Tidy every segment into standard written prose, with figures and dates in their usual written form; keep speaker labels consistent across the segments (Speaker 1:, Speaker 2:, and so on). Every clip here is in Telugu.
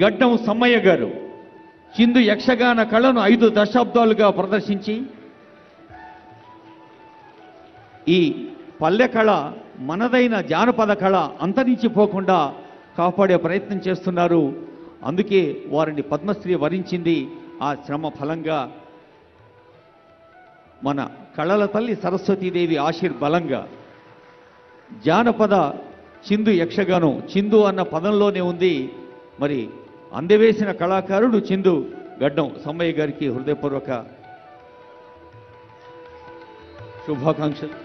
Speaker 1: గడ్డం సమ్మయ్య గారు చిందు యక్షగాన కళను 5 దశాబ్దాలుగా ప్రదర్శించి ఈ పల్లె కళ మనదైన జానపద కళ అంతరించిపోకుండా కాపాడే ప్రయత్నం చేస్తున్నారు. అందుకే వారిని పద్మశ్రీ వరించింది. ఆ శ్రమ ఫలంగా మన కళల తల్లి సరస్వతీదేవి ఆశీర్బలంగా జానపద చిందు యక్షగానం చిందు అన్న పదంలోనే ఉంది. మరి అందవేసిన కళాకారుడు చిందు గడ్డం సమ్మయ్య గారికి హృదయపూర్వక శుభాకాంక్షలు.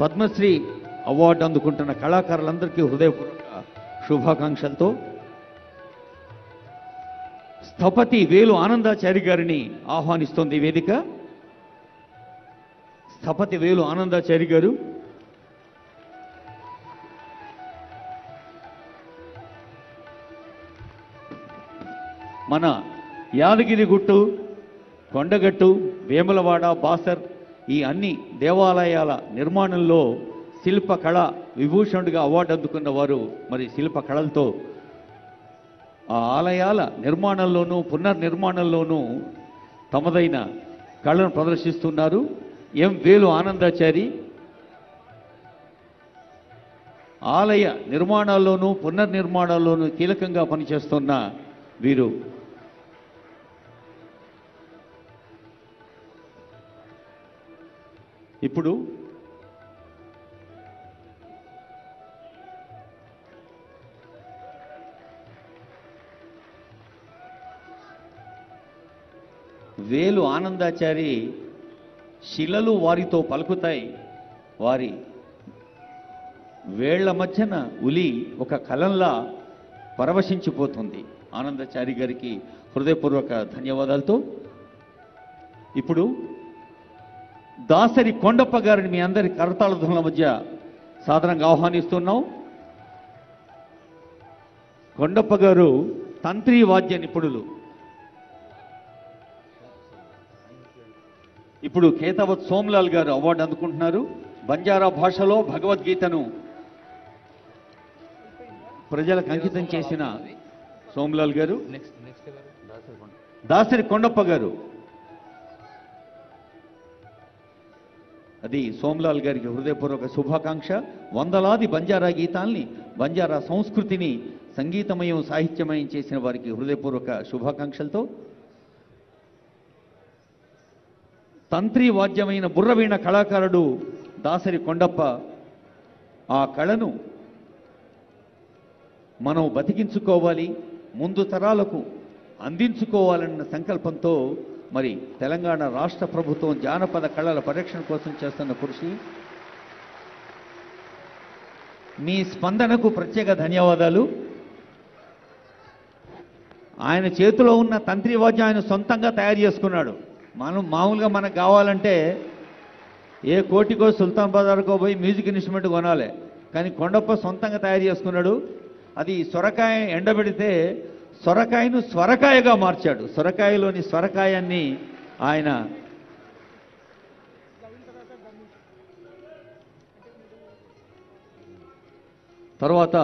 Speaker 1: పద్మశ్రీ అవార్డు అందుకుంటున్న కళాకారులందరికీ హృదయపూర్వక శుభాకాంక్షలతో స్థపతి వేలు ఆనందాచారి గారిని ఆహ్వానిస్తోంది వేదిక. స్థపతి వేలు ఆనందాచారి గారు మన యాదగిరిగుట్టు, కొండగట్టు, వేములవాడ, బాసర్ ఈ అన్ని దేవాలయాల నిర్మాణంలో శిల్పకళ విభూషణుడిగా అవార్డు అందుకున్న వారు మరి శిల్పకళలతో ఆ ఆలయాల నిర్మాణంలోనూ పునర్నిర్మాణంలోనూ తమదైన కళను ప్రదర్శిస్తున్నారు. ఎం వేలు ఆనందాచారి ఆలయ నిర్మాణాల్లోనూ పునర్నిర్మాణాల్లోనూ కీలకంగా పనిచేస్తున్న వీరు ఇప్పుడు వేలు ఆనందాచారి శిలలు వారితో పలుకుతాయి, వారి వేళ్ల మధ్యన ఉలి ఒక కలంలా పరవశించిపోతుంది. ఆనందాచారి గారికి హృదయపూర్వక ధన్యవాదాలతో ఇప్పుడు దాసరి కొండప్ప గారిని మీ అందరి కరతాళ ధ్వనుల మధ్య సాదరంగా ఆహ్వానిస్తున్నాం. కొండప్ప గారు తంత్రి వాద్య నిపుణులు. ఇప్పుడు కేతావత్ సోమ్లాల్ గారు అవార్డు అందుకుంటున్నారు. బంజారా భాషలో భగవద్గీతను ప్రజలకు అంకితం చేసిన సోమ్లాల్ గారు. దాసరి కొండప్ప గారు అది సోమ్లాల్ గారికి హృదయపూర్వక శుభాకాంక్ష. వందలాది బంజారా గీతాల్ని, బంజారా సంస్కృతిని సంగీతమయం, సాహిత్యమయం చేసిన వారికి హృదయపూర్వక శుభాకాంక్షలతో తంత్రి వాద్యమైన బుర్రవీణ కళాకారుడు దాసరి కొండప్ప ఆ కళను మనం బతికించుకోవాలి, ముందు తరాలకు అందించుకోవాలన్న సంకల్పంతో మరి తెలంగాణ రాష్ట్ర ప్రభుత్వం జానపద కళల పరిరక్షణ కోసం చేస్తున్న కృషి. మీ స్పందనకు ప్రత్యేక ధన్యవాదాలు. ఆయన చేతిలో ఉన్న తంత్రి వాద్యం ఆయన సొంతంగా తయారు చేసుకున్నాడు. మనం మామూలుగా మనకు కావాలంటే ఏ కోటికో సుల్తాన్ బజార్కో పోయి మ్యూజిక్ ఇన్స్ట్రుమెంట్ కొనాలి, కానీ కొండప్ప సొంతంగా తయారు చేసుకున్నాడు. అది సొరకాయ ఎండబెడితే సొరకాయను స్వరకాయగా మార్చాడు. సొరకాయలోని స్వరకాయాన్ని ఆయన తర్వాత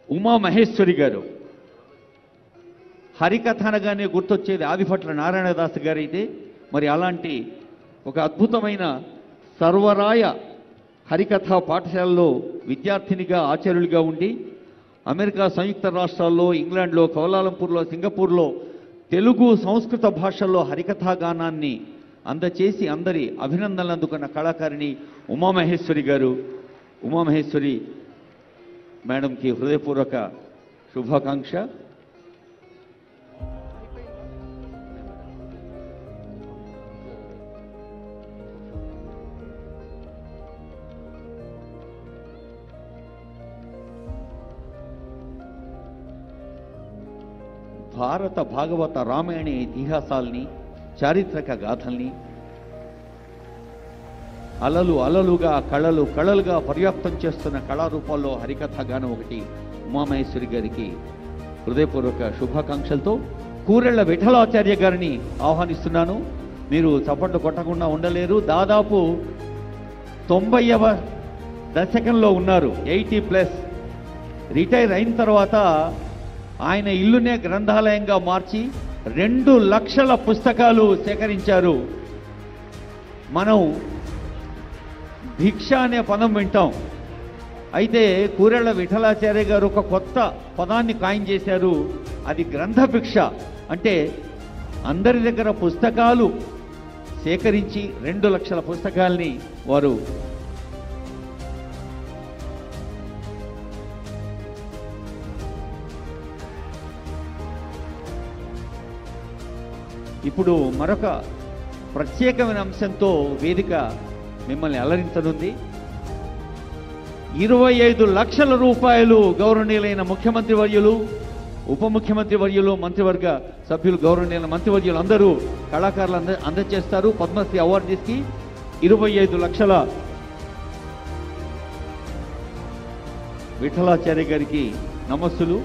Speaker 1: ఉమామహేశ్వరి గారు హరికథ అనగానే గుర్తొచ్చేది ఆదిభట్ల నారాయణదాస్ గారైతే మరి అలాంటి ఒక అద్భుతమైన సర్వరాయ హరికథ పాఠశాలలో విద్యార్థినిగా ఆచార్యులుగా ఉండి అమెరికా సంయుక్త రాష్ట్రాల్లో, ఇంగ్లాండ్లో, కౌలాలంపూర్లో, సింగపూర్లో తెలుగు సంస్కృత భాషల్లో హరికథా గానాన్ని అందచేసి అందరి అభినందనలు అందుకున్న కళాకారిణి ఉమామహేశ్వరి గారు. ఉమామహేశ్వరి మేడంకి హృదయపూర్వక శుభాకాంక్ష. భారత భాగవత రామాయణ ఇతిహాసాల్ని, చారిత్రక గాథల్ని అలలు అలలుగా, కళలు కళలుగా పర్యాప్తం చేస్తున్న కళారూపాల్లో హరికథ గానం ఒకటి ఉమామహేశ్వరి గారికి హృదయపూర్వక శుభాకాంక్షలతో కూరెళ్ల విఠలాచార్య గారిని ఆహ్వానిస్తున్నాను. మీరు చప్పట్లు కొట్టకుండా ఉండలేరు. దాదాపు 90వ దశకంలో ఉన్నారు, 80+. రిటైర్ అయిన తర్వాత ఆయన ఇల్లునే గ్రంథాలయంగా మార్చి 2 లక్షల పుస్తకాలు సేకరించారు. మనం భిక్ష అనే పదం వింటాం, అయితే కూరెళ్ల విఠలాచార్య గారు ఒక కొత్త పదాన్ని కాయిన్ చేశారు. అది గ్రంథ భిక్ష. అంటే అందరి దగ్గర పుస్తకాలు సేకరించి 2 లక్షల పుస్తకాల్ని వారు ఇప్పుడు మరొక ప్రత్యేకమైన అంశంతో వేదిక మిమ్మల్ని అలరించనుంది. 25 లక్షల రూపాయలు గౌరవనీయులైన ముఖ్యమంత్రి వర్యులు, ఉప ముఖ్యమంత్రి వర్యులు, మంత్రివర్గ సభ్యులు, గౌరవనీయులైన మంత్రివర్యులు అందరూ కళాకారులు అందజేస్తారు. పద్మశ్రీ అవార్డీస్కి 25 లక్షల విఠలాచార్య గారికి నమస్సులు.